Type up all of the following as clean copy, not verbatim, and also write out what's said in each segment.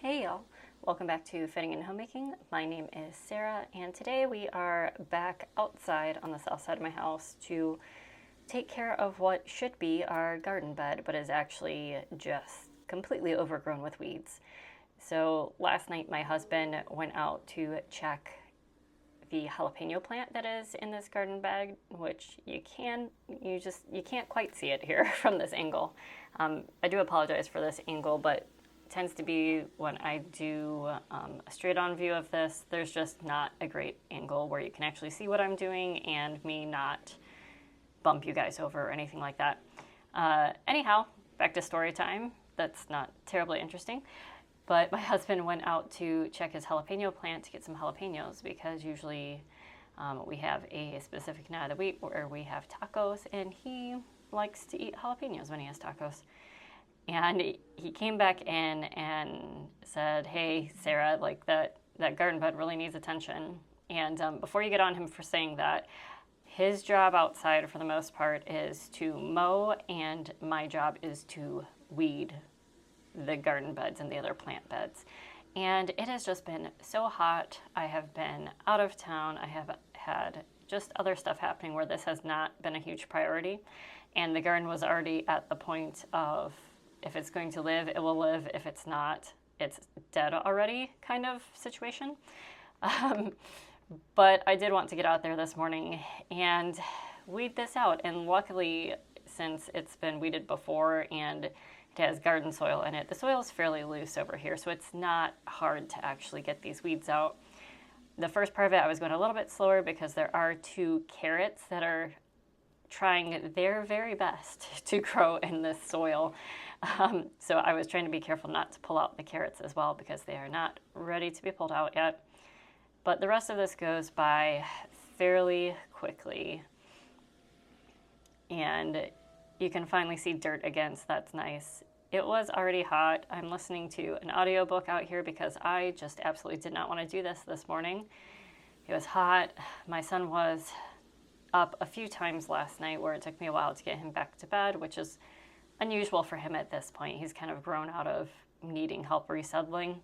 Hey y'all, welcome back to Fitting and Homemaking. My name is Sarah, and today we are back outside on the south side of my house to take care of what should be our garden bed, but is actually just completely overgrown with weeds. So last night my husband went out to check the jalapeno plant that is in this garden bed, which you can't quite see it here from this angle. I do apologize for this angle, but tends to be when I do a straight-on view of this, there's just not a great angle where you can actually see what I'm doing and me not bump you guys over or anything like that. Anyhow, back to story time. That's not terribly interesting. But my husband went out to check his jalapeno plant to get some jalapenos because usually we have a specific night of the week where we have tacos, and he likes to eat jalapenos when he has tacos. And he came back in and said, "Hey, Sarah, like that garden bed really needs attention." And before you get on him for saying that, his job outside for the most part is to mow, and my job is to weed the garden beds and the other plant beds. And it has just been so hot. I have been out of town. I have had just other stuff happening where this has not been a huge priority. And the garden was already at the point of, if it's going to live, it will live. If it's not, it's dead already kind of situation. But I did want to get out there this morning and weed this out. And luckily, since it's been weeded before and it has garden soil in it, the soil is fairly loose over here, so it's not hard to actually get these weeds out. The first part of it, I was going a little bit slower because there are two carrots that are trying their very best to grow in this soil. So I was trying to be careful not to pull out the carrots as well because they are not ready to be pulled out yet. But the rest of this goes by fairly quickly. And you can finally see dirt again, so that's nice. It was already hot. I'm listening to an audiobook out here because I just absolutely did not want to do this morning. It was hot. My son was up a few times last night where it took me a while to get him back to bed, which is unusual for him at this point. He's kind of grown out of needing help resettling.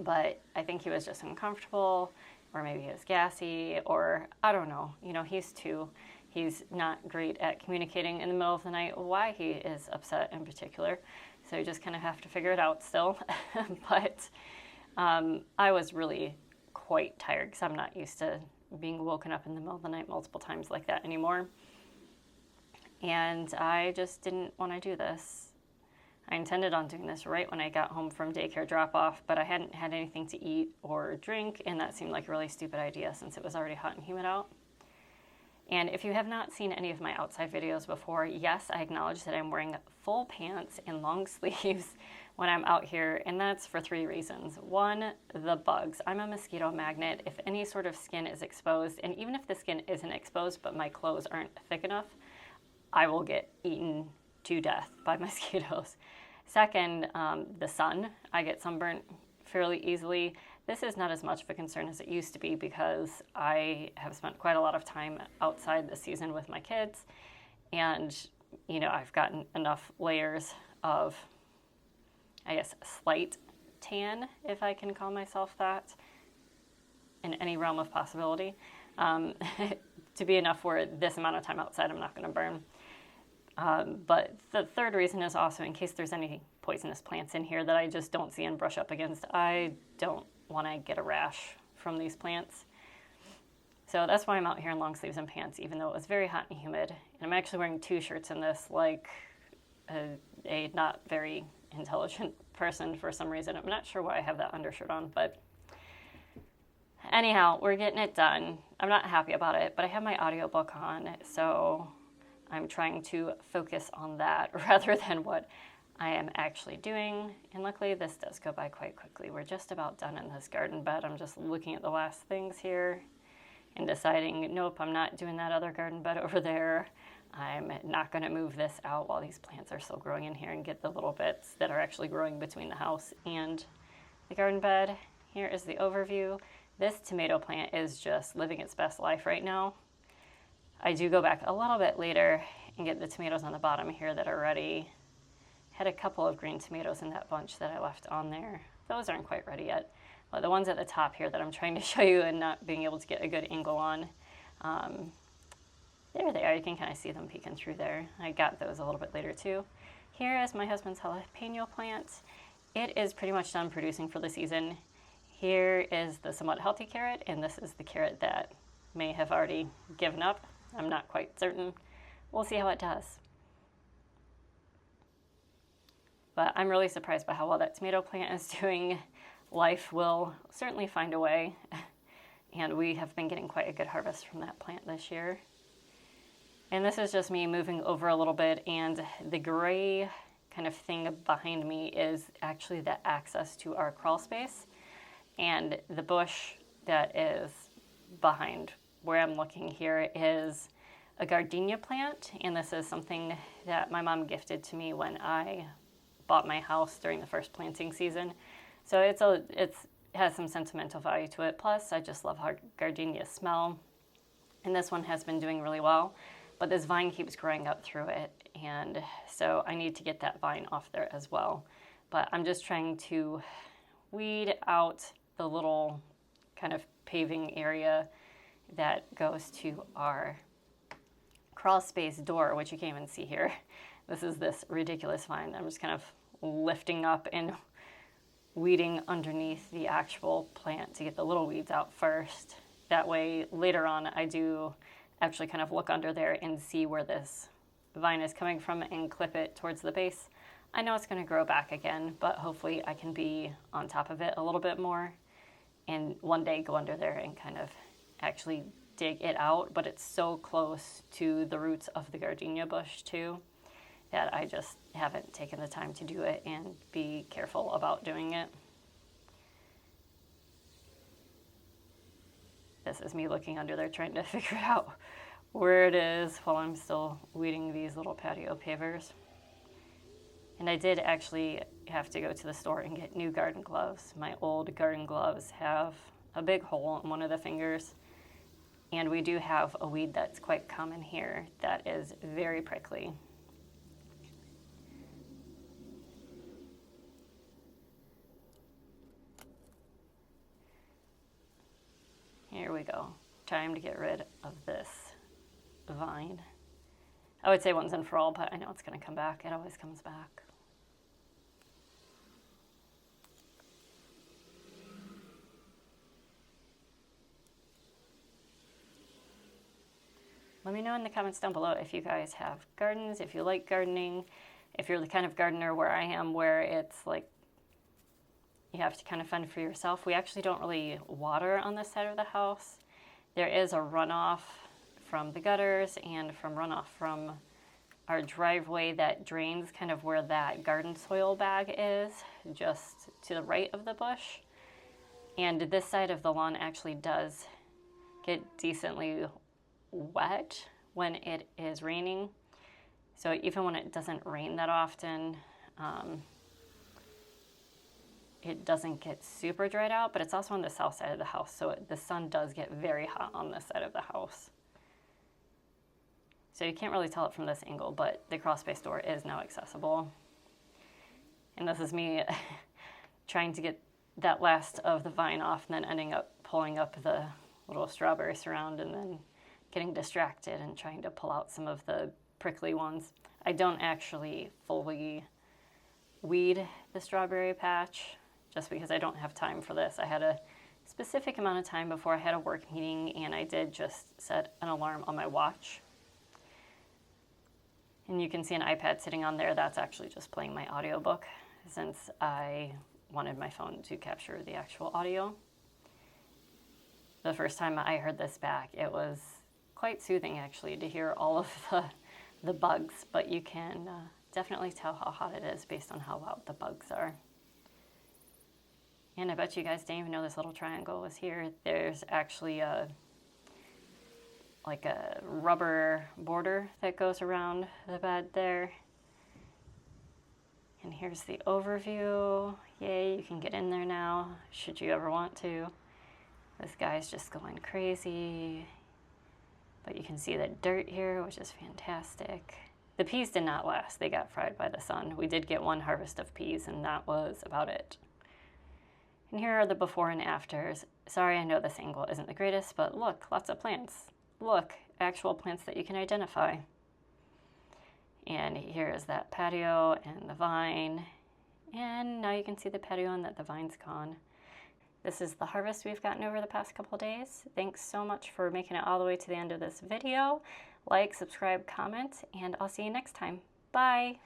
But I think he was just uncomfortable, or maybe he was gassy, or I don't know. You know, he's two. He's not great at communicating in the middle of the night why he is upset in particular. So you just kind of have to figure it out still. But I was really quite tired because I'm not used to being woken up in the middle of the night multiple times like that anymore. And I just didn't want to do this. I intended on doing this right when I got home from daycare drop-off, but I hadn't had anything to eat or drink, and that seemed like a really stupid idea since it was already hot and humid out. And if you have not seen any of my outside videos before, yes, I acknowledge that I'm wearing full pants and long sleeves when I'm out here, and that's for three reasons. One, the bugs. I'm a mosquito magnet. If any sort of skin is exposed, and even if the skin isn't exposed but my clothes aren't thick enough, I will get eaten to death by mosquitoes. Second, the sun. I get sunburnt fairly easily. This is not as much of a concern as it used to be because I have spent quite a lot of time outside this season with my kids, and you know, I've gotten enough layers of, I guess, slight tan, if I can call myself that, in any realm of possibility, to be enough where this amount of time outside I'm not going to burn. But the third reason is also in case there's any poisonous plants in here that I just don't see and brush up against. I don't want to get a rash from these plants. So that's why I'm out here in long sleeves and pants, even though it was very hot and humid. And I'm actually wearing two shirts in this, like a not very intelligent person for some reason. I'm not sure why I have that undershirt on, but anyhow, we're getting it done. I'm not happy about it, but I have my audiobook on, so I'm trying to focus on that rather than what I am actually doing. And luckily, this does go by quite quickly. We're just about done in this garden bed. I'm just looking at the last things here and deciding, nope, I'm not doing that other garden bed over there. I'm not going to move this out while these plants are still growing in here and get the little bits that are actually growing between the house and the garden bed. Here is the overview. This tomato plant is just living its best life right now. I do go back a little bit later and get the tomatoes on the bottom here that already Had a couple of green tomatoes in that bunch that I left on there. Those aren't quite ready yet. But the ones at the top here that I'm trying to show you and not being able to get a good angle on, there they are. You can kind of see them peeking through there. I got those a little bit later too. Here is my husband's jalapeno plant. It is pretty much done producing for the season. Here is the somewhat healthy carrot, and this is the carrot that may have already given up. I'm not quite certain. We'll see how it does. But I'm really surprised by how well that tomato plant is doing. Life will certainly find a way, and we have been getting quite a good harvest from that plant this year. And this is just me moving over a little bit, and the gray kind of thing behind me is actually the access to our crawl space. And the bush that is behind where I'm looking here is a gardenia plant, and this is something that my mom gifted to me when I bought my house during the first planting season. So it has some sentimental value to it. Plus, I just love how gardenias smell, and this one has been doing really well. But this vine keeps growing up through it, and so I need to get that vine off there as well. But I'm just trying to weed out the little kind of paving area that goes to our crawl space door, which you can't even see here. This is this ridiculous vine that I'm just kind of lifting up and weeding underneath the actual plant to get the little weeds out first. That way, later on, I do actually kind of look under there and see where this vine is coming from and clip it towards the base. I know it's going to grow back again, but hopefully I can be on top of it a little bit more and one day go under there and kind of actually dig it out. But it's so close to the roots of the gardenia bush too that I just haven't taken the time to do it and be careful about doing it. This is me looking under there trying to figure out where it is while I'm still weeding these little patio pavers. And I did actually have to go to the store and get new garden gloves. My old garden gloves have a big hole in one of the fingers, and we do have a weed that's quite common here that is very prickly. Here we go. Time to get rid of this vine. I would say once and for all, but I know it's going to come back. It always comes back. Let me know in the comments down below if you guys have gardens, if you like gardening, if you're the kind of gardener where I am, where it's like you have to kind of fend for yourself. We actually don't really water on this side of the house. There is a runoff from the gutters and from runoff from our driveway that drains kind of where that garden soil bag is, just to the right of the bush. And this side of the lawn actually does get decently wet when it is raining. So even when it doesn't rain that often, it doesn't get super dried out, but it's also on the south side of the house, so the sun does get very hot on this side of the house. So you can't really tell it from this angle, but the crawl space door is now accessible. And this is me trying to get that last of the vine off and then ending up pulling up the little strawberry surround and then getting distracted and trying to pull out some of the prickly ones. I don't actually fully weed the strawberry patch just because I don't have time for this. I had a specific amount of time before I had a work meeting, and I did just set an alarm on my watch. And you can see an iPad sitting on there. That's actually just playing my audiobook since I wanted my phone to capture the actual audio. The first time I heard this back, it was quite soothing actually to hear all of the bugs, but you can definitely tell how hot it is based on how loud the bugs are. And I bet you guys didn't even know this little triangle was here. There's actually like a rubber border that goes around the bed there. And here's the overview. Yay, you can get in there now, should you ever want to. This guy's just going crazy. But you can see the dirt here, which is fantastic. The peas did not last. They got fried by the sun. We did get one harvest of peas, and that was about it. And here are the before and afters. Sorry, I know this angle isn't the greatest, but look, lots of plants. Look, actual plants that you can identify. And here is that patio and the vine. And now you can see the patio and that the vine's gone. This is the harvest we've gotten over the past couple days. Thanks so much for making it all the way to the end of this video. Like, subscribe, comment, and I'll see you next time. Bye!